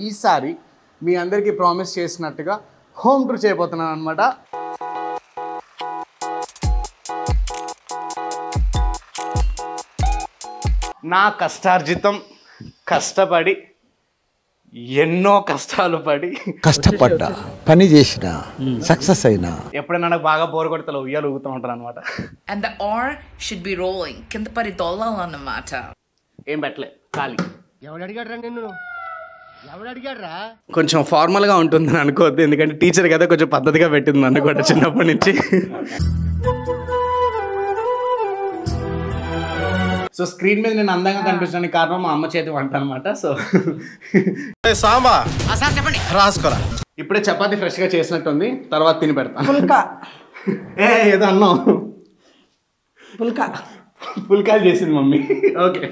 ఈసారి మీ అందరికీ ప్రామిస్ చేసినట్టుగా హోమ్ టూర్ చేయబోతున్నాను అనమాట. నా కష్టార్జితం కష్టపడి ఎన్నో కష్టాలు పడి కష్టపడ్డా పని చేసిన సక్సెస్ అయినా ఎప్పుడైనా నాకు బాగా బోర్ కొడతలో ఉయ్యాలు ఊగుతూ ఉంటాను అనమాట. And the R should be rolling. కింద పడి దొల్లాలన్నమాట. ఏం పెట్టలే ఖాళీ. కొంచెం ఫార్మల్గా ఉంటుందని అనుకోవద్దు, ఎందుకంటే టీచర్ కదా కొంచెం పద్ధతిగా పెట్టింది నన్ను కూడా చిన్నప్పటి నుంచి. సో స్క్రీన్ మీద నేను అందంగా కనిపించడానికి కారణం మా అమ్మ చేతి వంట అనమాట. సో రాసుకోరా, ఇప్పుడే చపాతీ ఫ్రెష్గా చేసినట్టుంది, తర్వాత తిని పెడతాను. ఏదో అన్నాం, పుల్కాలు చేసింది మమ్మీ. ఓకే,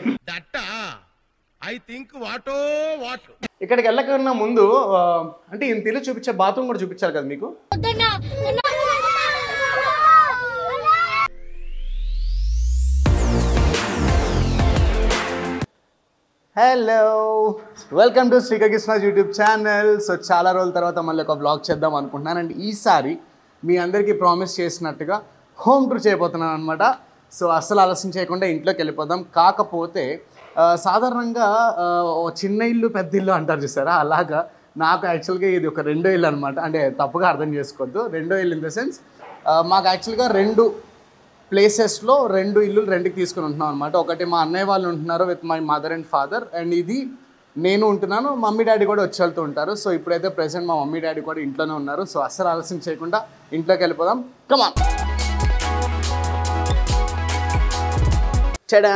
ఇక్కడికి వెళ్ళకన్నా ముందు అంటే ఈయన తిరిగి చూపించే బాత్రూమ్ కూడా చూపించాలి కదా మీకు. Hello, welcome to Srikar Krishna's YouTube channel. So చాలా రోజుల తర్వాత మళ్ళీ ఒక వ్లాగ్ చేద్దాం అనుకుంటున్నాను. అండ్ ఈసారి మీ అందరికీ ప్రామిస్ చేసినట్టుగా హోమ్ టూర్ చేయబోతున్నాను అనమాట. సో అస్సలు ఆలస్యం చేయకుండా ఇంట్లోకి వెళ్ళిపోదాం. కాకపోతే సాధారణంగా చిన్న ఇల్లు పెద్ద ఇల్లు అంటారు చూసారా, అలాగా నాకు యాక్చువల్గా ఇది ఒక రెండో ఇల్లు అనమాట. అంటే తప్పుగా అర్థం చేసుకోవద్దు, రెండో ఇల్లు ఇన్ ద సెన్స్ మాకు యాక్చువల్గా రెండు ప్లేసెస్లో రెండు ఇల్లులు రెండుకి తీసుకుని ఉంటున్నాం అనమాట. ఒకటి మా అన్నయ్య వాళ్ళు ఉంటున్నారు with my mother and father, and ఇది నేను ఉంటున్నాను. మమ్మీ డాడీ కూడా వచ్చి వెళ్తూ ఉంటారు. సో ఇప్పుడైతే ప్రెసెంట్ మా మమ్మీ డాడీ కూడా ఇంట్లోనే ఉన్నారు. సో అస్సలు ఆలస్యం చేయకుండా ఇంట్లోకి వెళ్ళిపోదాం. కమాన్. చెడా,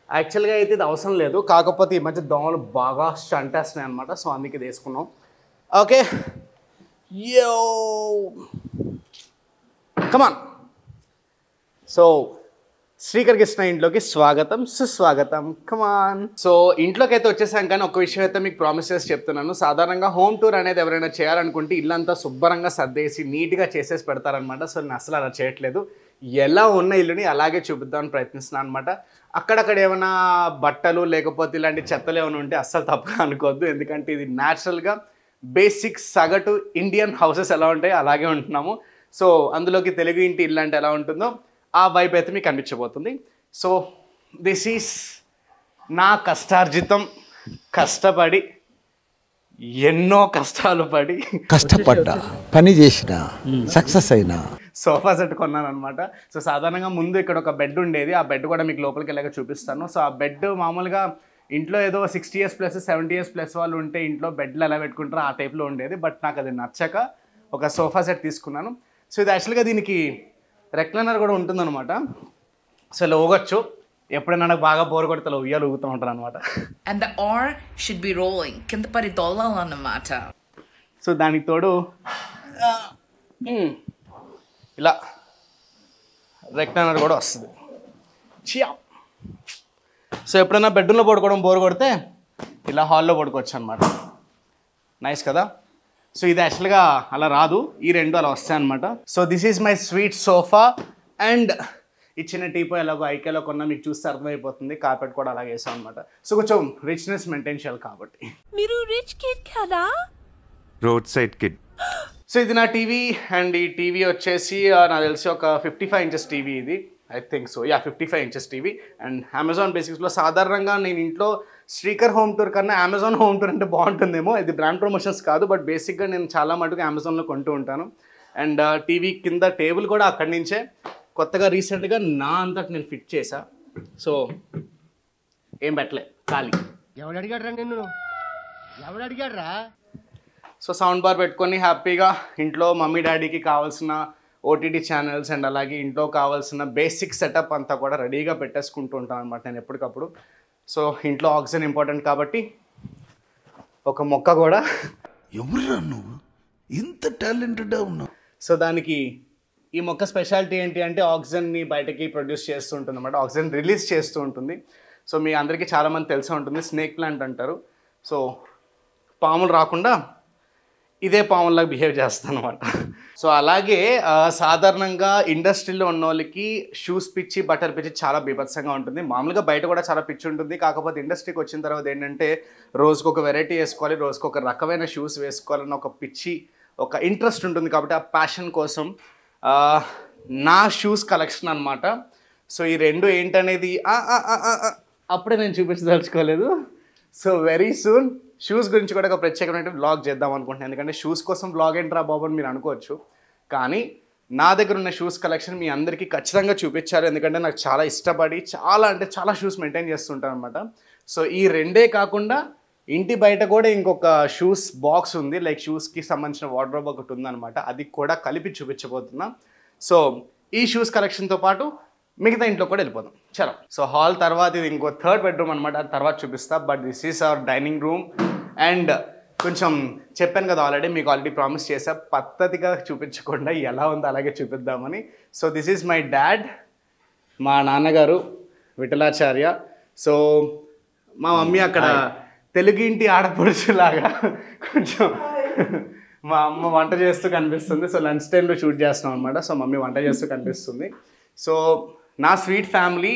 యాక్చువల్గా అయితే ఇది అవసరం లేదు, కాకపోతే ఈ మధ్య దోమలు బాగా చంటేస్తున్నాయి అనమాట. సో అందుకే తీసుకున్నాం. ఓకే, యో కమాన్. సో శ్రీకర్ కృష్ణ ఇంట్లోకి స్వాగతం సుస్వాగతం. కమాన్. సో ఇంట్లోకి అయితే వచ్చేసాం, కానీ ఒక విషయం అయితే మీకు ప్రామిస్ చేసి చెప్తున్నాను. సాధారణంగా హోమ్ టూర్ అనేది ఎవరైనా చేయాలనుకుంటే ఇల్లంతా శుభ్రంగా సర్దేసి నీట్గా చేసేసి పెడతారనమాట. సో నేను అసలు అలా చేయట్లేదు, ఎలా ఉన్న ఇల్లుని అలాగే చూపిద్దామని ప్రయత్నిస్తున్నాను అనమాట. అక్కడక్కడ ఏమైనా బట్టలు లేకపోతే ఇలాంటి చెత్తలు ఏమైనా ఉంటే అస్సలు తప్పుగా అనుకోవద్దు, ఎందుకంటే ఇది న్యాచురల్గా బేసిక్ సగటు ఇండియన్ హౌసెస్ ఎలా ఉంటాయో అలాగే ఉంటున్నాము. సో అందులోకి తెలుగు ఇంటి ఇల్లు అంటే ఎలా ఉంటుందో ఆ వైపు అయితే మీకు కనిపించబోతుంది. సో దిస్ ఈస్ నా కష్టార్జితం కష్టపడి ఎన్నో కష్టాలు పడి కష్టపడ్డా పని చేసిన సక్సెస్ అయినా సోఫా సెట్ కొన్నాను అనమాట. సో సాధారణంగా ముందు ఇక్కడ ఒక బెడ్ ఉండేది, ఆ బెడ్ కూడా మీకు లోపలికి వెళ్ళాక చూపిస్తాను. సో ఆ బెడ్ మామూలుగా ఇంట్లో ఏదో 60 years ప్లస్ 70 years ప్లస్ వాళ్ళు ఉంటే ఇంట్లో బెడ్లు ఎలా పెట్టుకుంటారో ఆ టైప్లో ఉండేది. బట్ నాకు అది నచ్చక ఒక సోఫా సెట్ తీసుకున్నాను. సో ఇది యాక్చువల్గా దీనికి రెక్లైనర్ కూడా ఉంటుందన్నమాట. సో ఇలా ఊగొచ్చు, ఎప్పుడైనా నాకు బాగా బోర్ కొడతలో ఉయ్యాలు ఊగుతూ ఉంటాను అనమాట. And the R should be rolling. కింద పడి దొల్లాలన్నమాట. సో దానికి తోడు ఇలా రెక్లైనర్ కూడా వస్తుంది. చియా. సో ఎప్పుడైనా బెడ్రూమ్లో పడుకోవడం బోర్ కొడితే ఇలా హాల్లో పడుకోవచ్చు అనమాట. నైస్ కదా. సో ఇది యాక్చువల్గా అలా రాదు, ఈ రెండు అలా వస్తాయి అనమాట. So this is my sweet sofa. And ఈ చిన్న టీపో ఎలాగో ఐకేలో కొన్నా, మీకు చూస్తే అర్థమైపోతుంది. కార్పెట్ కూడా అలాగే వేసాం అనమాట. సో కొంచెం రిచ్నెస్ మెయింటైన్ చేయాలి కాబట్టి. మీరు రిచ్ కిడ్ కదా? Road side kid. సో ఇది నా టీవీ, అండ్ ఈ టీవీ వచ్చేసి నాకు తెలిసి ఒక 55 inches టీవీ ఇది, I think so. 55 inches TV. And Amazon బేసిక్స్లో సాధారణంగా నేను ఇంట్లో శ్రీకర్ హోమ్ టూర్ కన్నా అమెజాన్ హోమ్ టూర్ అంటే బాగుంటుందేమో. ఇది బ్రాండ్ ప్రమోషన్స్ కాదు, బట్ బేసిక్గా నేను చాలా మటుకు అమెజాన్లో కొంటూ ఉంటాను. అండ్ టీవీ కింద టేబుల్ కూడా అక్కడి నుంచే కొత్తగా రీసెంట్గా నా అంతటి నేను ఫిట్ చేశా. సో ఏం పెట్టలే ఖాళీ. ఎవడు అడిగాడు రా నిన్ను? ఎవడు అడిగాడు రా? సో సౌండ్ బార్ పెట్టుకొని హ్యాపీగా ఇంట్లో మమ్మీ డాడీకి కావాల్సిన ఓటీటీ ఛానల్స్ అండ్ అలాగే ఇంట్లో కావాల్సిన బేసిక్ సెటప్ అంతా కూడా రెడీగా పెట్టేసుకుంటూ ఉంటాను అనమాట నేను ఎప్పటికప్పుడు. సో ఇంట్లో ఆక్సిజన్ ఇంపార్టెంట్ కాబట్టి ఒక మొక్క కూడా. ఎవరురా నువ్వు ఇంత టాలెంటెడ్ ఉన్నావు? సో దానికి ఈ మొక్క స్పెషాలిటీ ఏంటి అంటే ఆక్సిజన్ని బయటకి ప్రొడ్యూస్ చేస్తూ ఉంటుంది అనమాట, ఆక్సిజన్ రిలీజ్ చేస్తూ ఉంటుంది. సో మీ అందరికీ చాలామంది తెలిసే ఉంటుంది, స్నేక్ ప్లాంట్ అంటారు. సో పాములు రాకుండా ఇదే పాములాగా బిహేవ్ చేస్తాను అనమాట. సో అలాగే సాధారణంగా ఇండస్ట్రీలో ఉన్న వాళ్ళకి షూస్ పిచ్చి బట్టలు పిచ్చి చాలా బీభత్సంగా ఉంటుంది. మామూలుగా బయట కూడా చాలా పిచ్చి ఉంటుంది. కాకపోతే ఇండస్ట్రీకి వచ్చిన తర్వాత ఏంటంటే రోజుకు ఒక వెరైటీ వేసుకోవాలి, రోజుకు ఒక రకమైన షూస్ వేసుకోవాలన్న ఒక పిచ్చి, ఒక ఇంట్రెస్ట్ ఉంటుంది. కాబట్టి ఆ ప్యాషన్ కోసం నా షూస్ కలెక్షన్ అనమాట. సో ఈ రెండు ఏంటనేది అప్పుడే నేను చూపించదలుచుకోలేదు. సో వెరీ సూన్ షూస్ గురించి కూడా ఒక ప్రత్యేకమైన వ్లాగ్ చేద్దాం అనుకుంటున్నాను. ఎందుకంటే షూస్ కోసం వ్లాగ్ ఏంట్రా బాబు అని మీరు అనుకోవచ్చు, కానీ నా దగ్గర ఉన్న షూస్ కలెక్షన్ మీ అందరికీ ఖచ్చితంగా చూపించారు. ఎందుకంటే నాకు చాలా ఇష్టపడి చాలా షూస్ మెయింటైన్ చేస్తుంటాను అనమాట. సో ఈ రెండే కాకుండా ఇంటి బయట కూడా ఇంకొక షూస్ బాక్స్ ఉంది, లైక్ షూస్కి సంబంధించిన వార్డ్రోబ్ ఒకటి ఉందన్నమాట. అది కూడా కలిపి చూపించబోతున్నా. సో ఈ షూస్ కలెక్షన్తో పాటు మిగతా ఇంట్లో కూడా వెళ్ళిపోదాం. చలో. సో హాల్ తర్వాత ఇది ఇంకో థర్డ్ బెడ్రూమ్ అనమాట, అది తర్వాత చూపిస్తా. But this is our dining room. And కొంచెం చెప్పాను కదా ఆల్రెడీ, మీకు ఆల్రెడీ ప్రామిస్ చేసా పద్ధతిగా చూపించకుండా ఎలా ఉందో అలాగే చూపిద్దామని. So this is my dad, మా నాన్నగారు విఠలాచార్య. సో మా మమ్మీ అక్కడ తెలుగింటి ఆడపడుచులాగా కొంచెం మా అమ్మ వంట చేస్తూ కనిపిస్తుంది. సో లంచ్ టైంలో షూట్ చేస్తున్నాం అనమాట. సో మమ్మీ వంట చేస్తూ కనిపిస్తుంది. సో నా స్వీట్ ఫ్యామిలీ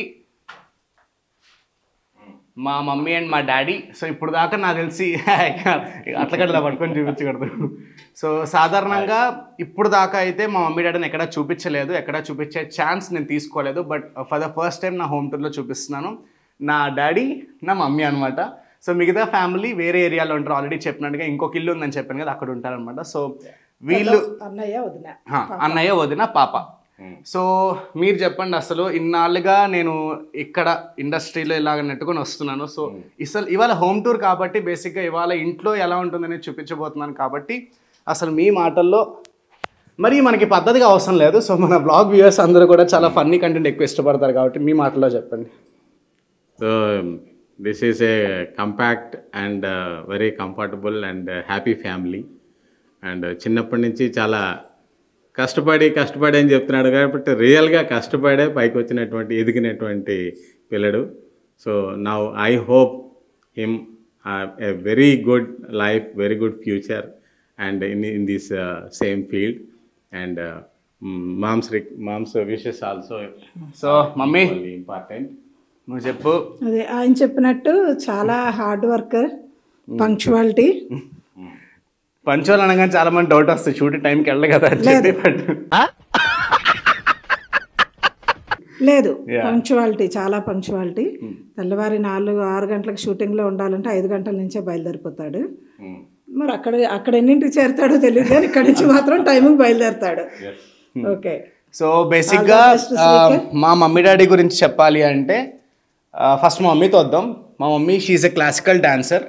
మా మమ్మీ అండ్ మా డాడీ. సో ఇప్పుడు దాకా నాకు తెలిసి అట్లకట్లా పట్టుకొని చూపించకూడదు. సో సాధారణంగా ఇప్పుడు దాకా అయితే మా మమ్మీ డాడీని ఎక్కడా చూపించలేదు, ఎక్కడా చూపించే ఛాన్స్ నేను తీసుకోలేదు. But for the first time నా హోమ్ టూర్లో చూపిస్తున్నాను. నా డాడీ, నా మమ్మీ అనమాట. సో మిగతా ఫ్యామిలీ వేరే ఏరియాలో ఉంటారు. ఆల్రెడీ చెప్పినట్టుగా ఇంకొక ఇల్లు ఉందని చెప్పాను కదా, అక్కడ ఉంటారనమాట. సో వీళ్ళు అన్నయ్య వదిన పాప. సో మీరు చెప్పండి, అసలు ఇన్నాళ్ళుగా నేను ఇక్కడ ఇండస్ట్రీలో ఇలాగ నెట్టుకొని వస్తున్నాను. సో ఇవాళ హోమ్ టూర్ కాబట్టి బేసిక్గా ఇవాళ ఇంట్లో ఎలా ఉంటుందని చూపించబోతున్నాను. కాబట్టి అసలు మీ మాటల్లో మరి మనకి పద్ధతిగా అవసరం లేదు. సో మన బ్లాగ్ వ్యూవర్స్ అందరూ కూడా చాలా ఫన్నీ కంటెంట్ ఎక్కువ ఇష్టపడతారు కాబట్టి మీ మాటల్లో చెప్పండి. So this is a compact and very comfortable and happy family. And చిన్నప్పటి నుంచి చాలా కష్టపడి అని చెప్తున్నాడు కాబట్టి రియల్గా కష్టపడే పైకి వచ్చినటువంటి ఎదిగినటువంటి పిల్లడు. So now I hope him a very good life, very good future and in this same field. And mom's wishes also. So mummy important, నువ్వు చెప్పు. అదే ఆయన చెప్పినట్టు చాలా హార్డ్ వర్కర్, పంక్చువాలిటీ. పంచువల్ అనగానే చాలా మంది డౌట్ వస్తుంది, షూటింగ్ టైంకి వెళ్ళదు కదా అని చెప్పి. లేదు, పంక్చువాలిటీ, చాలా పంక్చువాలిటీ. తెల్లవారి 4-6 గంటలకు షూటింగ్లో ఉండాలంటే 5 గంటల నుంచే బయలుదేరిపోతాడు. మరి అక్కడ ఎన్నింటికి చేరుతాడో తెలియదు, కానీ ఇక్కడి నుంచి మాత్రం టైంకి బయలుదేరుతాడు. ఓకే. సో బేసిక్గా మా మమ్మీ డాడీ గురించి చెప్పాలి అంటే ఫస్ట్ మా మమ్మీతో వద్దాం. మా mummy she is a classical dancer.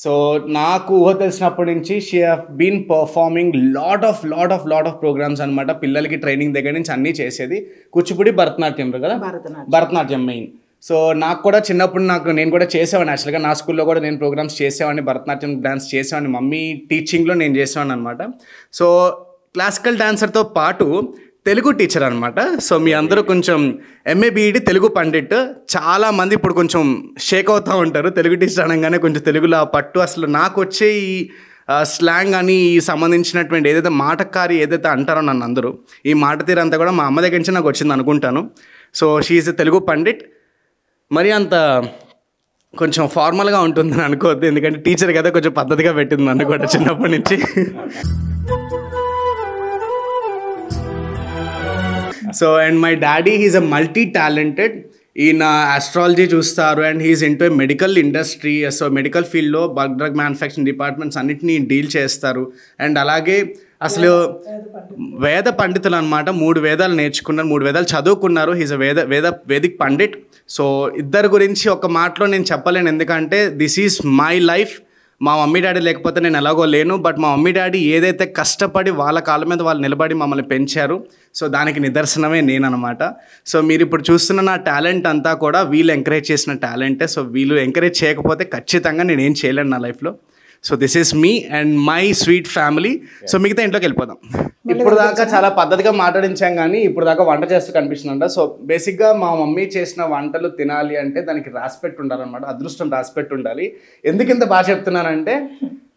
So నాకు ఊహ తెలిసినప్పటి నుంచి she have been performing lot of programmes అనమాట. పిల్లలకి ట్రైనింగ్ దగ్గర నుంచి అన్నీ చేసేది. కూచిపూడి, భరతనాట్యం కదా, భరతనాట్యం మెయిన్. సో నాకు కూడా చిన్నప్పుడు నేను కూడా చేసేవాడిని. యాక్చువల్గా నా స్కూల్లో కూడా నేను ప్రోగ్రామ్స్ చేసేవాడిని, భరతనాట్యం డాన్స్ చేసేవాడిని. మమ్మీ టీచింగ్లో నేను చేసేవాడిని అనమాట. సో క్లాసికల్ డాన్సర్తో పాటు తెలుగు టీచర్ అనమాట. సో మీ అందరూ కొంచెం ఎంఏ బీఈడి తెలుగు పండిట్. చాలామంది ఇప్పుడు కొంచెం షేక్ అవుతూ ఉంటారు తెలుగు టీచర్ అనగానే. కొంచెం తెలుగులో పట్టు అసలు నాకు వచ్చే ఈ స్లాంగ్ అని సంబంధించినటువంటి ఏదైతే మాటకారి ఏదైతే అంటారో నన్ను అందరూ, ఈ మాట తీరంతా కూడా మా అమ్మ దగ్గర నుంచి నాకు వచ్చింది అనుకుంటాను. So she is a Telugu Pandit. మరి అంత కొంచెం ఫార్మల్గా ఉంటుందని అనుకోవద్దు, ఎందుకంటే టీచర్ కదా కొంచెం పద్ధతిగా పెట్టింది నన్ను కూడా చిన్నప్పటి నుంచి. So and my daddy he is a multi talented. ఈయన ఆస్ట్రాలజీ చూస్తారు and he is into medical industry. So medical ఫీల్డ్లో డ్రగ్ మ్యానుఫ్యాక్చరింగ్ డిపార్ట్మెంట్స్ అన్నిటినీ డీల్ చేస్తారు. అండ్ అలాగే అసలు వేద పండితులు అనమాట. 3 వేదాలు నేర్చుకున్నారు, 3 వేదాలు చదువుకున్నారు. హీఈస్ అ వేదిక్ పండిట్. సో ఇద్దరు గురించి ఒక మాటలో నేను చెప్పలేను, ఎందుకంటే దిస్ ఈజ్ మై లైఫ్. మా మమ్మీ డాడీ లేకపోతే నేను ఎలాగో లేను. బట్ మా మమ్మీ డాడీ ఏదైతే కష్టపడి వాళ్ళ కాళ్ళ మీద వాళ్ళు నిలబడి మమ్మల్ని పెంచారు, సో దానికి నిదర్శనమే నేను అనమాట. సో మీరు ఇప్పుడు చూస్తున్న నా టాలెంట్ అంతా కూడా వీళ్ళు ఎంకరేజ్ చేసిన టాలెంటే. సో వీళ్ళు ఎంకరేజ్ చేయకపోతే ఖచ్చితంగా నేను ఏం చేయలేను నా లైఫ్లో. So this is me and my sweet family. So మిగతా ఇంట్లోకి వెళ్ళిపోదాం. ఇప్పుడు దాకా చాలా పద్ధతిగా మాట్లాడించాం, కానీ ఇప్పుడు దాకా వంట చేస్తూ కనిపిస్తుందంట. సో బేసిక్గా మా మమ్మీ చేసిన వంటలు తినాలి అంటే దానికి రాసిపెట్టి ఉండాలన్నమాట, అదృష్టం రాసిపెట్టి ఉండాలి. ఎందుకు ఇంత బాగా చెప్తున్నానంటే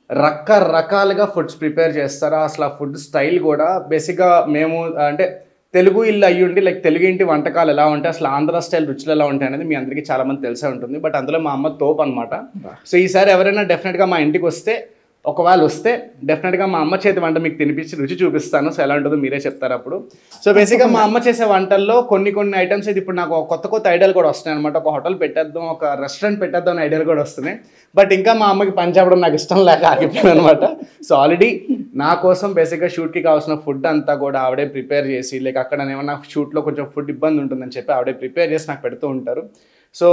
రకరకాలుగా ఫుడ్స్ ప్రిపేర్ చేస్తారు. అసలు ఆ ఫుడ్ స్టైల్ కూడా బేసిక్గా మేము అంటే తెలుగు ఇల్లు అయ్యుండి లైక్ తెలుగు ఇంటి వంటకాలు ఎలా ఉంటాయి, అసలు ఆంధ్ర స్టైల్ రుచులు ఎలా ఉంటాయి అనేది మీ అందరికీ చాలా మంది తెలిసే ఉంటుంది. బట్ అందులో మా అమ్మ తోపు అనమాట. సో ఈసారి ఎవరైనా డెఫినెట్గా మా ఇంటికి వస్తే, ఒకవేళ వస్తే డెఫినెట్గా మా అమ్మ చేతి వంట మీకు తినిపించి రుచి చూపిస్తాను. సో ఎలా ఉంటుందో మీరే చెప్తారు అప్పుడు. సో బేసిక్గా మా అమ్మ చేసే వంటల్లో కొన్ని ఐటమ్స్ ఇది ఇప్పుడు నాకు కొత్త ఐడియాలు కూడా వస్తున్నాయి అనమాట. ఒక హోటల్ పెట్టేద్దాం, ఒక రెస్టారెంట్ పెట్టేద్దాం అనే ఐడియాలు కూడా వస్తున్నాయి. బట్ ఇంకా మా అమ్మకి పని చెప్పడం నాకు ఇష్టం లేక ఆగిపోయాను అనమాట. సో ఆల్రెడీ నా కోసం బేసిక్గా షూట్కి కావాల్సిన ఫుడ్ అంతా కూడా ఆవిడే ప్రిపేర్ చేసి, లైక్ అక్కడ ఏమన్నా షూట్లో కొంచెం ఫుడ్ ఇబ్బంది ఉంటుందని చెప్పి ఆవిడే ప్రిపేర్ చేసి నాకు పెడుతూ ఉంటారు. సో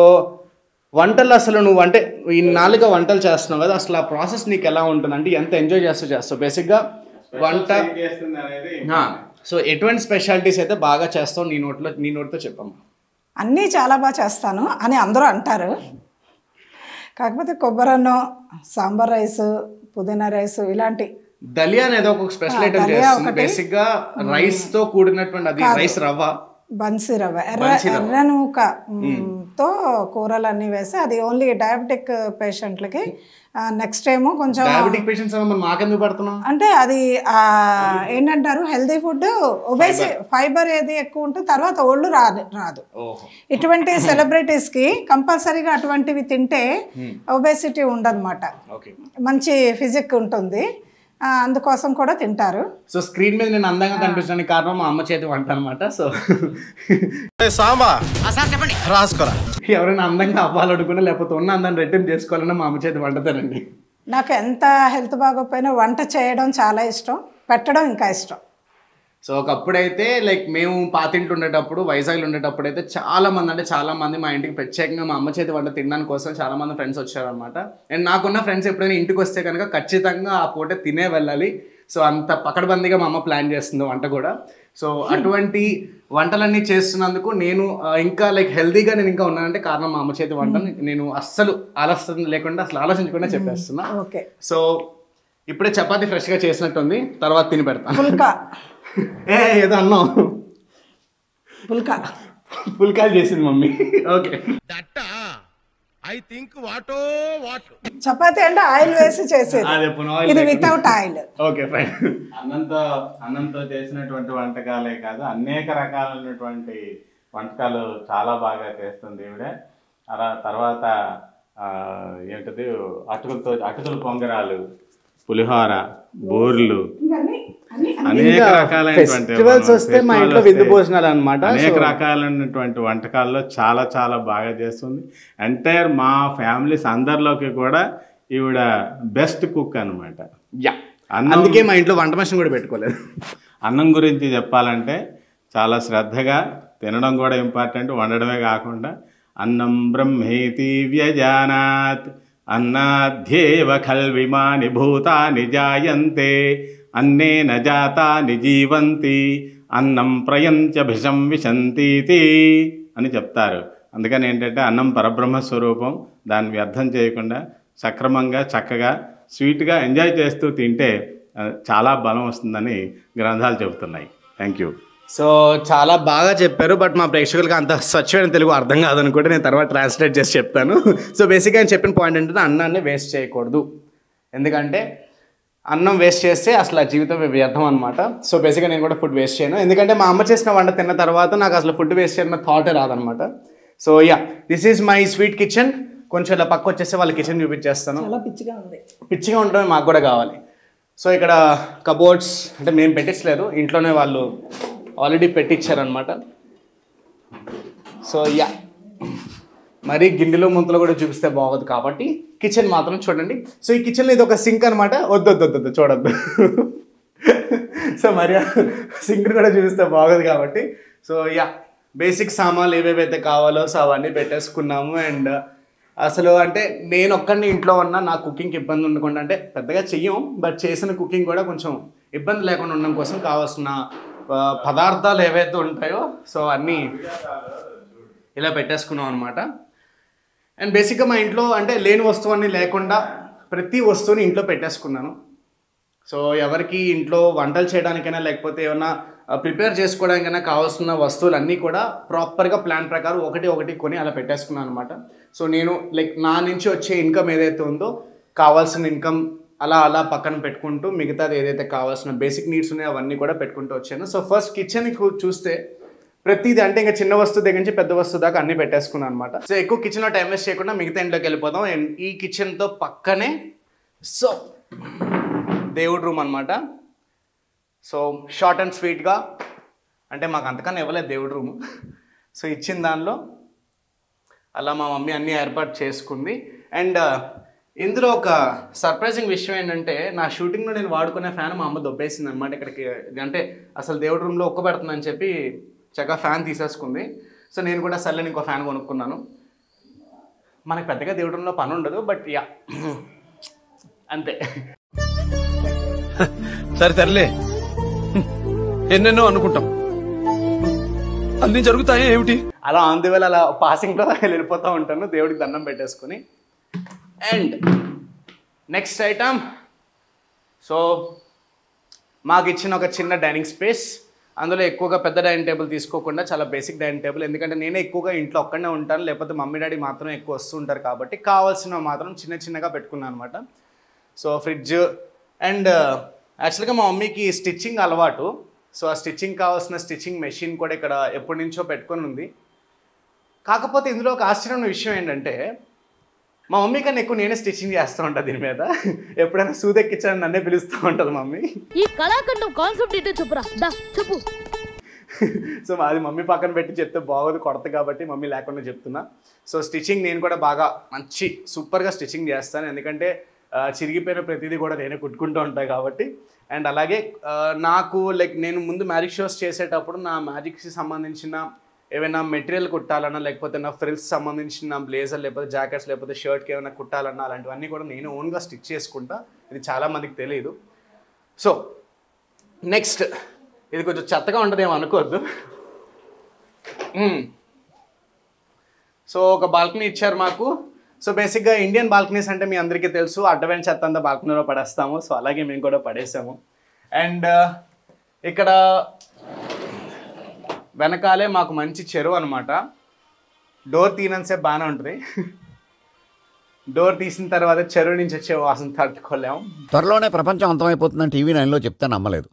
వంటలు అసలు నువ్వు అంటే ఈ 4 వంటలు చేస్తున్నావు కదా, అసలు ఆ ప్రాసెస్ నీకు ఎలా ఉంటుంది, అంటే ఎంత ఎంజాయ్ చేస్తావు బేసిక్గా వంట? సో ఎటువంటి స్పెషాలిటీస్ అయితే బాగా చేస్తావు నీ నోటితో చెప్పమ్మా. అన్నీ చాలా బాగా చేస్తాను అని అందరూ అంటారు. కాకపోతే కొబ్బరన్నం, సాంబార్ రైస్, పుదీనా రైస్ ఇలాంటి దలియా అనేది ఒక స్పెషల్ ఐటమ్ చేస్తుంది. బేసిక్గా రైస్ తో కూడినటువంటి అది రైస్ రవ్వ, బన్సీ రవ్వ, ఎర్రనూకతో కూరలు అన్నీ వేసి, అది ఓన్లీ డయాబెటిక్ పేషెంట్లకి. నెక్స్ట్ ఏమో కొంచెం డయాబెటిక్ పేషెంట్స్ మాకెందుకు పడుతున్నాం అంటే అది ఏంటంటారు, హెల్తీ ఫుడ్, ఒబేసి ఫైబర్ ఏది ఎక్కువ ఉంటుంది, తర్వాత ఒళ్ళు రాదు. ఇటువంటి సెలబ్రిటీస్కి కంపల్సరీగా అటువంటివి తింటే ఒబేసిటీ ఉండదన్నమాట, మంచి ఫిజిక్ ఉంటుంది. అందుకోసం కూడా తింటారు. సో స్క్రీన్ మీద నేను అందంగా కనిపించడానికి కారణం మా అమ్మ చేతి వంట అనమాట. సో రాసుకోరా, ఎవరైనా అందంగా అవ్వాలనుకున్నా లేకపోతే ఉన్న అందాన్ని రెట్టింపు చేసుకోవాలన్నా మా అమ్మ చేతి వంటతానండి. నాకు ఎంత హెల్త్ బాగోపోయినా వంట చేయడం చాలా ఇష్టం, పెట్టడం ఇంకా ఇష్టం. సో ఒకప్పుడైతే లైక్ మేము పాతింట్లో ఉండేటప్పుడు, వైజాగ్లో ఉండేటప్పుడు అయితే చాలా మంది మా ఇంటికి ప్రత్యేకంగా మా అమ్మ చేతి వంట తినడానికి కోసం చాలా మంది ఫ్రెండ్స్ వచ్చారనమాట. అండ్ నాకున్న ఫ్రెండ్స్ ఎప్పుడైనా ఇంటికి వస్తే కనుక ఖచ్చితంగా ఆ పూట తినే వెళ్ళాలి. సో అంత పకడ్బందీగా మా అమ్మ ప్లాన్ చేస్తుంది వంట కూడా. సో అటువంటి వంటలన్నీ చేస్తున్నందుకు నేను ఇంకా లైక్ హెల్తీగా నేను ఇంకా ఉన్నానంటే కారణం మా అమ్మ చేతి వంట. నేను అస్సలు ఆలస్యం లేకుండా, అసలు ఆలోచించకుండా చెప్పేస్తున్నా. సో ఇప్పుడే చపాతీ ఫ్రెష్గా చేసినట్టుంది, తర్వాత తిని పెడతాను. ఏదో అన్నాం, పుల్కాలు చేసింది మమ్మీ. ఓకే, చపాతీ అంటే ఆయిల్ వేసి చేసేది, ఇది వితౌట్ ఆయిల్. Okay fine. అన్నంతో చేసినటువంటి వంటకాలే కాదు, అనేక రకాలైనటువంటి వంటకాలు చాలా బాగా చేస్తుంది ఈవిడ. అలా తర్వాత ఏంటది, అటుకుల పొంగరాలు, పులిహోర, బూర్లు, అనేక రకాలైనటువంటి అనేక రకాలైనటువంటి వంటకాల్లో చాలా చాలా బాగా చేస్తుంది. ఎంటైర్ మా ఫ్యామిలీస్ అందరిలోకి కూడా ఈవిడ బెస్ట్ కుక్ అనమాట. అందుకే మా ఇంట్లో వంట మనిషిని కూడా పెట్టుకోలేదు. అన్నం గురించి చెప్పాలంటే చాలా శ్రద్ధగా తినడం కూడా ఇంపార్టెంట్, వండడమే కాకుండా అన్నం బ్రహ్మేతి వ్యజానాత్ అన్నాధ్యేవ ఖల్విమాని భూతాని జాయంతే అన్నేన జాతాని జీవంతి అన్నం ప్రయంచ భిషం విశంతీతి అని చెప్తారు. అందుకని ఏంటంటే అన్నం పరబ్రహ్మ స్వరూపం, దాన్ని వ్యర్థం చేయకుండా సక్రమంగా చక్కగా స్వీట్గా ఎంజాయ్ చేస్తూ తింటే చాలా బలం వస్తుందని గ్రంథాలు చెబుతున్నాయి. Thank you. సో చాలా బాగా చెప్పారు. బట్ మా ప్రేక్షకులకి అంత స్వచ్ఛమైన తెలుగు అర్థం కాదనుకుంటే నేను తర్వాత ట్రాన్స్లేట్ చేసి చెప్తాను. సో బేసిక్గా ఆయన చెప్పిన పాయింట్ ఏంటంటే అన్నాన్ని వేస్ట్ చేయకూడదు, ఎందుకంటే అన్నం వేస్ట్ చేస్తే అసలు ఆ జీవితం వ్యర్థం అనమాట. సో బేసిక్గా నేను కూడా ఫుడ్ వేస్ట్ చేయను, ఎందుకంటే మా అమ్మ చేసిన వంట తిన్న తర్వాత నాకు అసలు ఫుడ్ వేస్ట్ చేయడం థాటే రాదనమాట. So yeah, this is my sweet kitchen. కొంచెం ఇలా పక్క వచ్చేస్తే వాళ్ళ కిచెన్ చూపించేస్తాను. పిచ్చిగా ఉండడం మాకు కూడా కావాలి. సో ఇక్కడ కబోర్డ్స్ అంటే మేము పెట్టించలేదు, ఇంట్లోనే వాళ్ళు ఆల్రెడీ పెట్టించారనమాట. సో యా, మరి గిండిలో ముంతలో కూడా చూపిస్తే బాగోదు కాబట్టి కిచెన్ మాత్రం చూడండి. సో ఈ కిచెన్లో ఇది ఒక సింక్ అనమాట. వద్దు చూడొద్దు. సో మరి సింక్ కూడా చూపిస్తే బాగోదు కాబట్టి సో యా, బేసిక్ సామాన్లు ఏవేవైతే కావాలో సో అవన్నీ పెట్టేసుకున్నాము. అండ్ అసలు అంటే నేను ఒక్కడిని ఇంట్లో ఉన్నా నా కుకింగ్కి ఇబ్బంది ఉండకుండా, అంటే పెద్దగా చెయ్యం బట్ చేసిన కుకింగ్ కూడా కొంచెం ఇబ్బంది లేకుండా ఉండడం కోసం కావాల్సిన పదార్థాలు ఏవైతే ఉంటాయో సో అన్నీ ఇలా పెట్టేసుకున్నాం అనమాట. అండ్ బేసిక్గా మా ఇంట్లో అంటే లేని వస్తువు అన్నీ లేకుండా ప్రతి వస్తువుని ఇంట్లో పెట్టేసుకున్నాను. సో ఎవరికి ఇంట్లో వంటలు చేయడానికైనా లేకపోతే ఏమైనా ప్రిపేర్ చేసుకోవడానికైనా కావాల్సిన వస్తువులన్నీ కూడా ప్రాపర్గా ప్లాన్ ప్రకారం ఒకటి కొని అలా పెట్టేసుకున్నాను అనమాట. సో నేను లైక్ నా నుంచి వచ్చే ఇన్కమ్ ఏదైతే ఉందో కావాల్సిన ఇన్కమ్ అలా అలా పక్కన పెట్టుకుంటూ మిగతాది ఏదైతే కావాల్సిన బేసిక్ నీడ్స్ ఉన్నాయో అవన్నీ కూడా పెట్టుకుంటూ వచ్చాను. సో ఫస్ట్ కిచెన్ చూస్తే ప్రతిదీ అంటే ఇంకా చిన్న వస్తువు దగ్గర నుంచి పెద్ద వస్తువు దాకా అన్నీ పెట్టేసుకున్నాను అనమాట. సో ఎక్కువ కిచెన్లో టైం వేస్ట్ చేయకుండా మిగతా ఇంట్లోకి వెళ్ళిపోదాం. అండ్ ఈ కిచెన్తో పక్కనే సో దేవుడి రూమ్ అనమాట. సో షార్ట్ అండ్ స్వీట్గా అంటే మాకు అంతకన్నా ఇవ్వలేదు దేవుడి రూము. సో ఇచ్చిన దానిలో అలా మా మమ్మీ అన్నీ ఏర్పాటు చేసుకుంది. అండ్ ఇందులో ఒక సర్ప్రైజింగ్ విషయం ఏంటంటే నా షూటింగ్లో నేను వాడుకునే ఫ్యాన్ మా అమ్మ దొబ్బేసింది అనమాట. ఇక్కడికి అంటే అసలు దేవుడి రూమ్లో ఒక్క పెడుతుందని చెప్పి చక్కగా ఫ్యాన్ తీసేసుకుంది. సో నేను కూడా సర్లేని ఇంకో ఫ్యాన్ కొనుక్కున్నాను. మనకు పెద్దగా దేవుడి రూమ్లో పని ఉండదు, బట్ యా అంతే. సరే తరలే, ఎన్నెన్నో అనుకుంటాం, అన్నీ జరుగుతాయా ఏమిటి? అలా ఆన్ ది వేళ అలా పాసింగ్లో వెళ్ళిపోతూ ఉంటాను దేవుడికి దండం పెట్టేసుకుని. అండ్ నెక్స్ట్ ఐటమ్, సో మాకు ఇచ్చిన ఒక చిన్న డైనింగ్ స్పేస్. అందులో ఎక్కువగా పెద్ద డైనింగ్ టేబుల్ తీసుకోకుండా చాలా బేసిక్ డైనింగ్ టేబుల్. ఎందుకంటే నేనే ఎక్కువగా ఇంట్లో ఒక్కడనే ఉంటాను, లేకపోతే మమ్మీ డాడీ మాత్రం ఎక్కువ వస్తూ ఉంటారు కాబట్టి కావాల్సినవి మాత్రం చిన్న చిన్నగా పెట్టుకున్నాను అనమాట. సో ఫ్రిడ్జ్ అండ్ యాక్చువల్గా మా మమ్మీకి స్టిచ్చింగ్ అలవాటు. సో ఆ స్టిచ్చింగ్ కావాల్సిన స్టిచ్చింగ్ మెషిన్ కూడా ఇక్కడ ఎప్పటి నుంచో పెట్టుకొని ఉంది. కాకపోతే ఇందులో ఒక ఆశ్చర్యమైన విషయం ఏంటంటే మా మమ్మీ కన్నా ఎక్కువ నేనే స్టిచ్చింగ్ చేస్తూ ఉంటాను దీని మీద. ఎప్పుడైనా సూదెక్కించాలని నన్నే పిలుస్తూ ఉంటుంది మమ్మీ. ఈ కళాఖండం కాన్సెప్ట్ ఏంటో చెప్పురా, చెప్పు. సో అది మమ్మీ పక్కన పెట్టి చెప్తే బాగోదు, కొడత కాబట్టి మమ్మీ లేకుండా చెప్తున్నా. సో స్టిచ్చింగ్ నేను కూడా బాగా మంచి సూపర్గా స్టిచ్చింగ్ చేస్తాను, ఎందుకంటే చిరిగిపోయిన ప్రతిదీ కూడా నేనే కుట్టుకుంటూ ఉంటాయి కాబట్టి. అండ్ అలాగే నాకు లైక్ నేను ముందు మ్యాజిక్ షోస్ చేసేటప్పుడు నా మ్యాజిక్కి సంబంధించిన ఏమైనా మెటీరియల్ కుట్టాలన్నా, లేకపోతే నా ఫ్రిల్స్ సంబంధించిన బ్లేజర్, లేకపోతే జాకెట్స్, లేకపోతే షర్ట్కి ఏమైనా కుట్టాలన్నా అలాంటివన్నీ కూడా నేను ఓన్గా స్టిచ్ చేసుకుంటా. ఇది చాలామందికి తెలియదు. సో నెక్స్ట్, ఇది కొంచెం చెత్తగా ఉంటుందేమో అనుకోవద్దు. సో ఒక బాల్కనీ ఇచ్చారు మాకు. సో బేసిక్గా ఇండియన్ బాల్కనీస్ అంటే మీ అందరికీ తెలుసు, అడ్డమైన చెత్త అంతా బాల్కనీలో పడేస్తాము. సో అలాగే మేము కూడా పడేసాము. అండ్ ఇక్కడ వెనకాలే మాకు మంచి చెరువు అనమాట. డోర్ తీయనంతసేపు బాగానే ఉంటుంది, డోర్ తీసిన తర్వాత చెరువు నుంచి వచ్చే వాసన తట్టుకోలేము. త్వరలోనే ప్రపంచం అంతమైపోతుందని టీవీ 9లో చెప్తే నమ్మలేదు.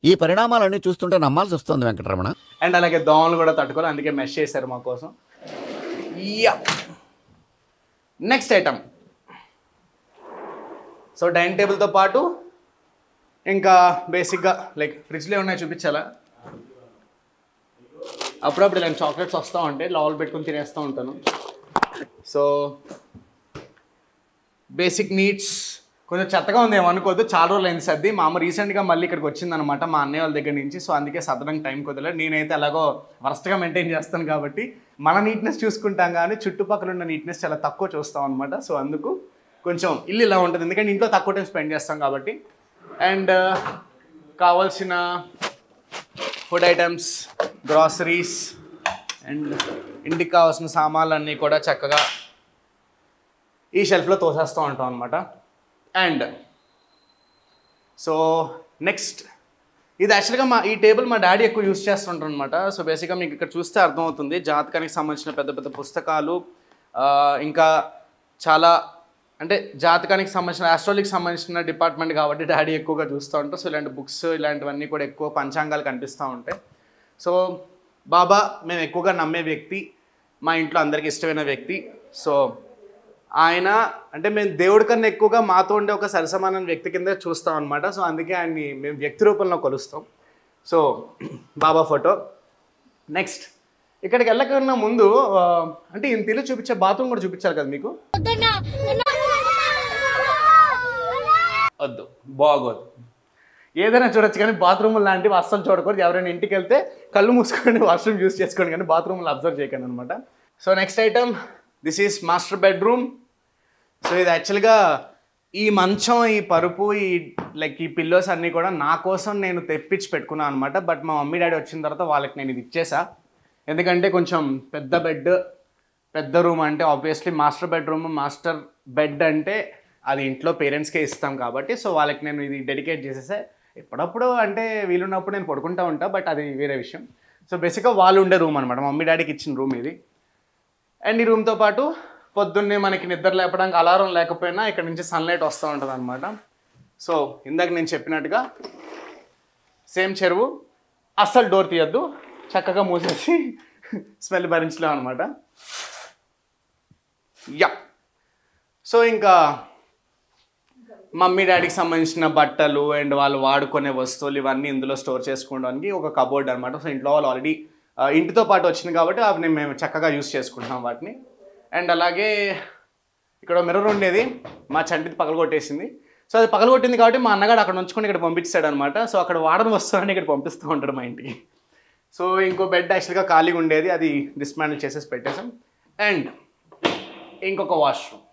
ఈ పరిణామాలన్నీ చూస్తుంటే నమ్మాల్సి వస్తుంది వెంకటరమణ. అండ్ అలాగే దోమలు కూడా తట్టుకోవాలి, అందుకే మెష్ చేశారు మా కోసం. నెక్స్ట్ ఐటమ్, సో డైనింగ్ టేబుల్తో పాటు ఇంకా బేసిక్గా లైక్ ఫ్రిడ్జ్లో ఉన్నాయి చూపించాలా. అప్పుడప్పుడు ఇలాంటి చాక్లెట్స్ వస్తూ ఉంటాయి, లోపల పెట్టుకుని తినేస్తూ ఉంటాను. సో బేసిక్ నీడ్స్ కొంచెం చెత్తగా ఉంది ఏమనుకోవద్దు, చాలా రోజులు అయింది సర్ది. మా అమ్మ రీసెంట్గా మళ్ళీ ఇక్కడికి వచ్చిందనమాట మా అన్నయ్య వాళ్ళ దగ్గర నుంచి. సో అందుకే సదరంగా టైం కుదరలేదు. నేనైతే అలాగో వరస్ట్గా మెయింటైన్ చేస్తాను కాబట్టి మన నీట్నెస్ చూసుకుంటాం, కానీ చుట్టుపక్కల ఉన్న నీట్నెస్ చాలా తక్కువ చూస్తాం అనమాట. సో అందుకు కొంచెం ఇల్లు ఇలా ఉంటుంది, ఎందుకంటే ఇంట్లో తక్కువ టైం స్పెండ్ చేస్తాం కాబట్టి. అండ్ కావాల్సిన ఫుడ్ ఐటమ్స్, గ్రాసరీస్ అండ్ ఇంటికి కావాల్సిన సామాన్లు అన్నీ కూడా చక్కగా ఈ షెల్ఫ్లో తోసేస్తూ ఉంటాం అనమాట. అండ్ సో నెక్స్ట్, ఇది యాక్చువల్గా ఈ టేబుల్ మా డాడీ ఎక్కువ యూస్ చేస్తుంటారు అనమాట. సో బేసిక్గా మీకు ఇక్కడ చూస్తే అర్థమవుతుంది, జాతకానికి సంబంధించిన పెద్ద పెద్ద పుస్తకాలు, ఇంకా చాలా అంటే జాతకానికి సంబంధించిన ఆస్ట్రాలజీకి సంబంధించిన డిపార్ట్మెంట్ కాబట్టి డాడీ ఎక్కువగా చూస్తూ ఉంటారు. సో ఇలాంటి బుక్స్ ఇలాంటివన్నీ కూడా ఎక్కువ పంచాంగాలు కనిపిస్తూ ఉంటాయి. సో బాబా మేము ఎక్కువగా నమ్మే వ్యక్తి, మా ఇంట్లో అందరికీ ఇష్టమైన వ్యక్తి. సో ఆయన అంటే మేము దేవుడి కన్నా ఎక్కువగా మాతో ఉండే ఒక సరసమాన వ్యక్తి కింద చూస్తాం అనమాట. సో అందుకే ఆయన్ని మేము వ్యక్తి రూపంలో కొలుస్తాం. సో బాబా ఫోటో. నెక్స్ట్, ఇక్కడికి వెళ్ళకన్నా ముందు అంటే ఈయన తిరిగి చూపించే బాత్రూమ్ కూడా చూపించాలి కదా మీకు. వద్దు, బాగోదు. ఏదైనా చూడొచ్చు కానీ బాత్రూమ్ లాంటివి అస్సలు చూడకూడదు. ఎవరైనా ఇంటికి వెళ్తే కళ్ళు మూసుకొని వాష్రూమ్ యూస్ చేసుకోండి, కానీ బాత్రూమ్లో అబ్జర్వ్ చేయకండి అనమాట. So next item, this is master bedroom. So ఇది యాక్చువల్గా ఈ మంచం, ఈ పరుపు, ఈ పిల్లోస్ అన్నీ కూడా నా కోసం నేను తెప్పించి పెట్టుకున్నాను అనమాట. బట్ మా మమ్మీ డాడీ వచ్చిన తర్వాత వాళ్ళకి నేను ఇది ఇచ్చేసా, ఎందుకంటే కొంచెం పెద్ద బెడ్, పెద్ద రూమ్ అంటే obviously master bedroom, master bed అంటే అది ఇంట్లో పేరెంట్స్కే ఇస్తాం కాబట్టి. సో వాళ్ళకి నేను ఇది డెడికేట్ చేసేసా. ఎప్పుడప్పుడు అంటే వీలున్నప్పుడు నేను పడుకుంటూ ఉంటా, బట్ అది వేరే విషయం. సో బేసిక్గా వాళ్ళు ఉండే రూమ్ అనమాట, మమ్మీ డాడీకి ఇచ్చిన రూమ్ ఇది. అండ్ ఈ రూమ్తో పాటు పొద్దున్నే మనకి నిద్ర లేపడానికి అలారం లేకపోయినా ఇక్కడ నుంచి సన్లైట్ వస్తూ ఉంటుంది అనమాట. సో ఇందాక నేను చెప్పినట్టుగా సేమ్ చెరువు, అస్సలు డోర్ తీయద్దు, చక్కగా మూసేసి స్మెల్ భరించలేం అనమాట. యా. సో ఇంకా మమ్మీ డాడీకి సంబంధించిన బట్టలు అండ్ వాళ్ళు వాడుకునే వస్తువులు ఇవన్నీ ఇందులో స్టోర్ చేసుకోవడానికి ఒక కబోర్డ్ అనమాట. సో ఇంట్లో వాళ్ళు ఆల్రెడీ ఇంటితో పాటు వచ్చింది కాబట్టి అవి మేము చక్కగా యూస్ చేసుకుంటున్నాం వాటిని. అండ్ అలాగే ఇక్కడ మిర్రర్ ఉండేది, మా చంటిది పగలగొట్టేసింది. సో అది పగలగొట్టింది కాబట్టి మా అన్నగాడు అక్కడ ఉంచుకొని ఇక్కడ పంపించాడు అనమాట. సో అక్కడ వాడని వస్తువులని ఇక్కడ పంపిస్తూ ఉంటాడు మా ఇంటికి. సో ఇంకో బెడ్ యాక్చువల్గా ఖాళీగా ఉండేది, అది డిస్మాండిల్ చేసేసి పెట్టేసాం. అండ్ ఇంకొక washroom,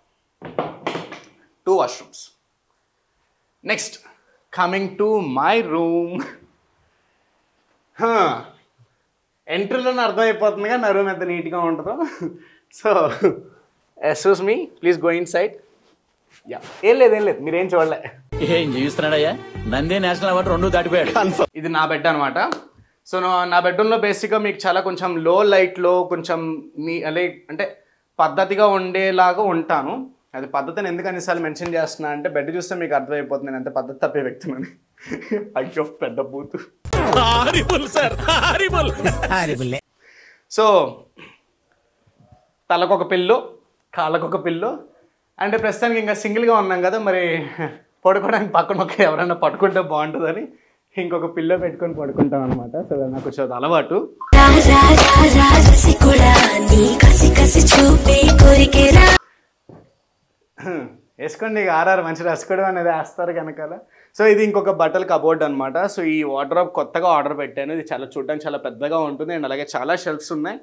2 washrooms. Next coming to my room. ఎంట్రీలోనే అర్థమైపోతుందిగా నా రూమ్ ఎంత నీట్గా ఉంటుందో. So excuse me, please go inside. Yeah, ఏం లేదు మీరేం చూడలే. ఏం చూస్తున్నాడయ్యా, నందే నేషనల్ అవార్డు 2 దాటిపోయాడు. ఇది నా బెడ్ అనమాట. సో నా బెడ్రూమ్లో బేసిక్గా మీకు చాలా కొంచెం లో లైట్లో కొంచెం అంటే పద్ధతిగా ఉండేలాగా ఉంటాను. అది పద్ధతిని ఎందుకు అన్నిసార్లు మెన్షన్ చేస్తున్నా అంటే బెడ్ చూస్తే మీకు అర్థమైపోతుంది నేను ఎంత పద్ధతి తప్పే వ్యక్తినని. అయ్యో పెద్ద బూతు. సో తలకొక పిల్లో, కాళ్ళకొక పిల్లో. అంటే ప్రస్తుతానికి ఇంకా సింగిల్గా ఉన్నాం కదా, మరి పడుకోవడానికి పక్కన ఒక ఎవరైనా పట్టుకుంటే బాగుంటుందని ఇంకొక పిల్లో పెట్టుకొని పడుకుంటాం అనమాట. సో నాకు కొంచెం అలవాటు. వేసుకోండి, ఇక ఆర్ఆర్ మంచి రసుకోవడం అనేది వేస్తారు కనుక. సో ఇది ఇంకొక బట్టల కబోర్డ్ అనమాట. సో ఈ వార్డ్రోబ్ కొత్తగా ఆర్డర్ పెట్టాను. ఇది చాలా చూడడానికి చాలా పెద్దగా ఉంటుంది అండ్ అలాగే చాలా షెల్ఫ్స్ ఉన్నాయి.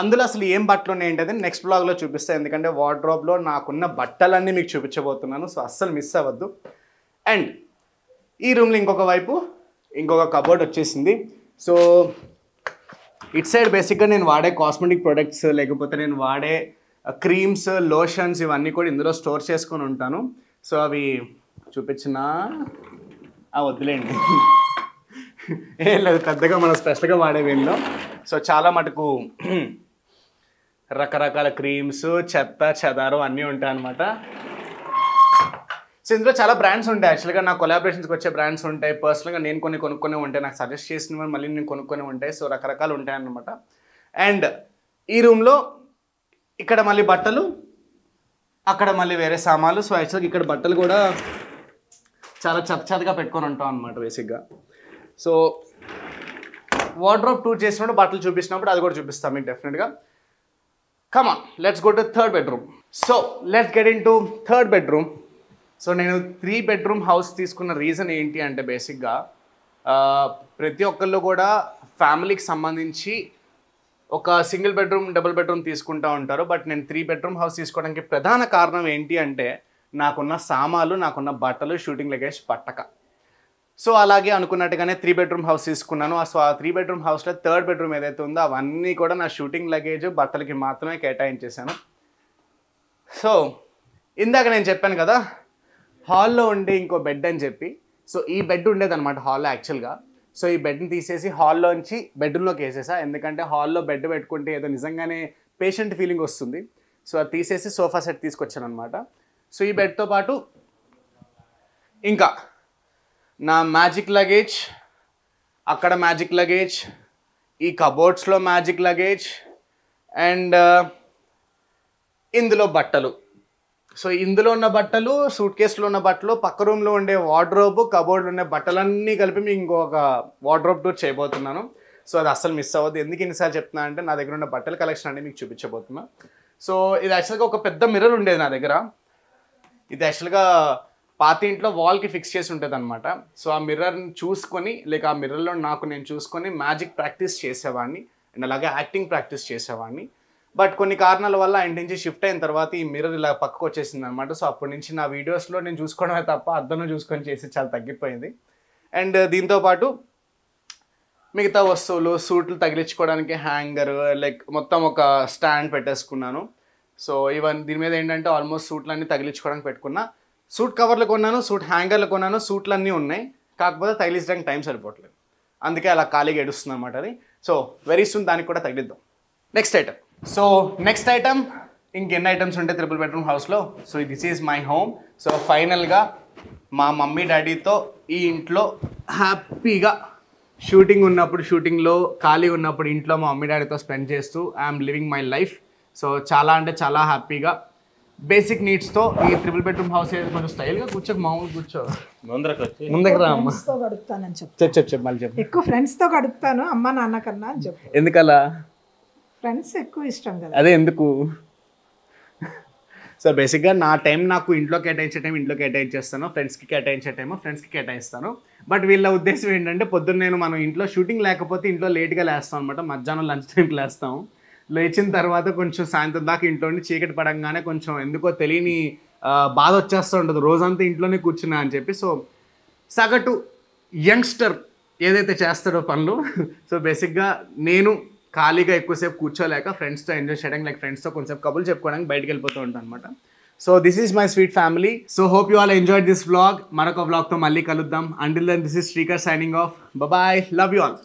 అందులో అసలు ఏం బట్టలు ఉన్నాయి ఏంటంటే నెక్స్ట్ బ్లాగ్లో చూపిస్తాను, ఎందుకంటే వార్డ్రోబ్లో నాకున్న బట్టలన్నీ మీకు చూపించబోతున్నాను. సో అస్సలు మిస్ అవ్వద్దు. అండ్ ఈ రూమ్లో ఇంకొక వైపు ఇంకొక కబోర్డ్ వచ్చేసింది. సో ఇట్ సైడ్ బేసిక్గా నేను వాడే కాస్మెటిక్ ప్రొడక్ట్స్, లేకపోతే నేను వాడే క్రీమ్స్, లోషన్స్ ఇవన్నీ కూడా ఇందులో స్టోర్ చేసుకొని ఉంటాను. సో అవి చూపించినా వద్దులేండి, ఏం లేదు పెద్దగా మనం స్పెషల్గా వాడేవి ఇందులో. సో చాలా మటుకు రకరకాల క్రీమ్స్, చెత్త చెదారం అన్నీ ఉంటాయి అన్నమాట. సో ఇందులో చాలా బ్రాండ్స్ ఉంటాయి. యాక్చువల్గా నా కొలాబరేషన్స్కి వచ్చే బ్రాండ్స్ ఉంటాయి, పర్సనల్గా నేను కొనుక్కొని ఉంటాయి, నాకు సజెస్ట్ చేసినవి మళ్ళీ నేను కొనుక్కొని ఉంటాయి. సో రకరకాలు ఉంటాయి అన్నమాట. అండ్ ఈ రూమ్లో ఇక్కడ మళ్ళీ బట్టలు, అక్కడ మళ్ళీ వేరే సామాన్లు. సో యాక్చువల్గా ఇక్కడ బట్టలు కూడా చాలా చెత్తగా పెట్టుకొని ఉంటాం అనమాట బేసిక్గా. సో వార్డ్రోబ్ టూర్ చేసినప్పుడు బట్టలు చూపించినప్పుడు అది కూడా చూపిస్తాం మీకు డెఫినెట్గా. Come on, let's go to third bedroom. So let's get in to third bedroom. So నేను 3 బెడ్రూమ్ హౌస్ తీసుకున్న రీజన్ ఏంటి అంటే బేసిక్గా ప్రతి ఒక్కళ్ళు కూడా ఫ్యామిలీకి సంబంధించి ఒక సింగిల్ బెడ్రూమ్, డబుల్ బెడ్రూమ్ తీసుకుంటూ ఉంటారు. బట్ నేను 3 బెడ్రూమ్ హౌస్ తీసుకోవడానికి ప్రధాన కారణం ఏంటి అంటే నాకున్న సామాన్లు, నాకున్న బట్టలు, షూటింగ్ లగేజ్ పట్టక. సో అలాగే అనుకున్నట్టుగానే 3 బెడ్రూమ్ హౌస్ తీసుకున్నాను. సో ఆ 3 బెడ్రూమ్ హౌస్లో థర్డ్ బెడ్రూమ్ ఏదైతే ఉందో అవన్నీ కూడా నా షూటింగ్ లగేజ్, బట్టలకి మాత్రమే కేటాయించేశాను. సో ఇందాక నేను చెప్పాను కదా హాల్లో ఉండే ఇంకో బెడ్ అని చెప్పి. సో ఈ బెడ్ ఉండేదన్నమాట హాల్లో యాక్చువల్గా. సో ఈ బెడ్ని తీసేసి హాల్లోంచి బెడ్రూమ్లోకి వేసేసా, ఎందుకంటే హాల్లో బెడ్ పెట్టుకుంటే ఏదో నిజంగానే పేషెంట్ ఫీలింగ్ వస్తుంది. సో అది తీసేసి సోఫా సెట్ తీసుకొచ్చాను అనమాట. సో ఈ బెడ్తో పాటు ఇంకా నా మ్యాజిక్ లగేజ్, అక్కడ మ్యాజిక్ లగేజ్, ఈ కబోర్డ్స్లో మ్యాజిక్ లగేజ్ అండ్ ఇందులో బట్టలు. సో ఇందులో ఉన్న బట్టలు, సూట్ కేసులో ఉన్న బట్టలు, పక్క రూమ్లో ఉండే వార్డ్రోబ్, కబోర్డ్లో ఉండే బట్టలన్నీ కలిపి మీకు ఇంకొక వార్డ్రోబ్ టూర్ చేయబోతున్నాను. సో అది అస్సలు మిస్ అవ్వద్దు. ఎందుకు ఇన్నిసార్లు చెప్తున్నా అంటే నా దగ్గర ఉన్న బట్టల కలెక్షన్ అనేది మీకు చూపించబోతున్నా. సో ఇది యాక్చువల్గా ఒక పెద్ద మిర్రర్ ఉండేది నా దగ్గర. ఇది యాక్చువల్గా పాత ఇంట్లో వాల్కి ఫిక్స్ చేసి ఉంటుంది అనమాట. సో ఆ మిర్రర్ని చూసుకొని, లేక ఆ మిర్రర్లో నేను చూసుకొని మ్యాజిక్ ప్రాక్టీస్ చేసేవాడిని అండ్ అలాగే యాక్టింగ్ ప్రాక్టీస్ చేసేవాడిని. బట్ కొన్ని కారణాల వల్ల ఇంటి నుంచి షిఫ్ట్ అయిన తర్వాత ఈ మిర్రర్ ఇలా పక్కకు వచ్చేసింది అనమాట. సో అప్పటి నుంచి నా వీడియోస్లో నేను చూసుకోవడమే తప్ప అద్దంలో చూసుకొని చేసి చాలా తగ్గిపోయింది. అండ్ దీంతోపాటు మిగతా వస్తువులు, సూట్లు తగిలించుకోవడానికి హ్యాంగర్, లైక్ మొత్తం ఒక స్టాండ్ పెట్టేసుకున్నాను. సో ఈవెన్ దీని మీద ఏంటంటే ఆల్మోస్ట్ సూట్లన్నీ తగిలించుకోవడానికి పెట్టుకున్నా. సూట్ కవర్లు కొన్నాను, సూట్ హ్యాంగర్లు కొన్నాను, సూట్లు అన్నీ ఉన్నాయి, కాకపోతే తగిలించడానికి టైం సరిపోవట్లేదు, అందుకే అలా ఖాళీగా ఎడుస్తుంది అనమాట అది. సో వెరీ సూన్ దానికి కూడా తగిలిద్దాం. Next item. So next item, ఇంకెన్ని ఐటమ్స్ ఉంటాయి 3 బెడ్రూమ్ హౌస్లో. So this is my home. So ఫైనల్గా మా మమ్మీ డాడీతో ఈ ఇంట్లో హ్యాపీగా షూటింగ్ ఉన్నప్పుడు షూటింగ్లో ఖాళీ ఉన్నప్పుడు ఇంట్లో మా మమ్మీ డాడీతో స్పెండ్ చేస్తూ I'm living my life. So చాలా అంటే చాలా హ్యాపీగా బేసిక్ నీడ్స్తో ఈ 3 బెడ్రూమ్ హౌస్ కొంచెం స్టైల్గా కూర్చోక మామూలు కూర్చో ముందుకు రా అమ్మ. ఫ్రెండ్స్తో గడుపుతానని చెప్పు. చెప్పు మళ్ళీ చెప్పు. ఎక్కువ ఫ్రెండ్స్తో గడుపుతాను అమ్మ నాన్న కన్నా అని చెప్పు. ఎందుకలా? ఫ్రెండ్స్ ఎక్కువ ఇష్టం కదా. అదే ఎందుకు? సో బేసిక్గా నా టైం నాకు ఇంట్లో కేటాయించే టైం ఇంట్లో కేటాయించేస్తాను, ఫ్రెండ్స్కి కేటాయించే టైం ఫ్రెండ్స్కి కేటాయిస్తాను. బట్ వీళ్ళ ఉద్దేశం ఏంటంటే పొద్దున్న నేను మనం ఇంట్లో షూటింగ్ లేకపోతే ఇంట్లో లేట్గా లేస్తాం అనమాట. మధ్యాహ్నం లంచ్ టైంకి లేస్తాం. లేచిన తర్వాత కొంచెం సాయంత్రం దాకా ఇంట్లో చీకటి పడంగానే కొంచెం ఎందుకో తెలియని బాధ వచ్చేస్తూ ఉంటుంది, రోజంతా ఇంట్లోనే కూర్చున్నా అని చెప్పి. సో సగటు యంగ్స్టర్ ఏదైతే చేస్తాడో పనులు, సో బేసిక్గా నేను ఖాళీగా ఎక్కువసేపు కూర్చోలేక ఫ్రెండ్స్తో ఎంజాయ్ చేయడానికి, లైక్ ఫ్రెండ్స్తో కొంచెం కబుర్లు చెప్పుకోవడానికి బయటకు వెళ్ళిపోతూ ఉంటాను అనమాట. So this is my sweet family. So hope you all enjoyed this vlog. మరొక వ్లాగ్తో మళ్ళీ కలుద్దాం. Until then this is Srikar signing off. Bye, love you all.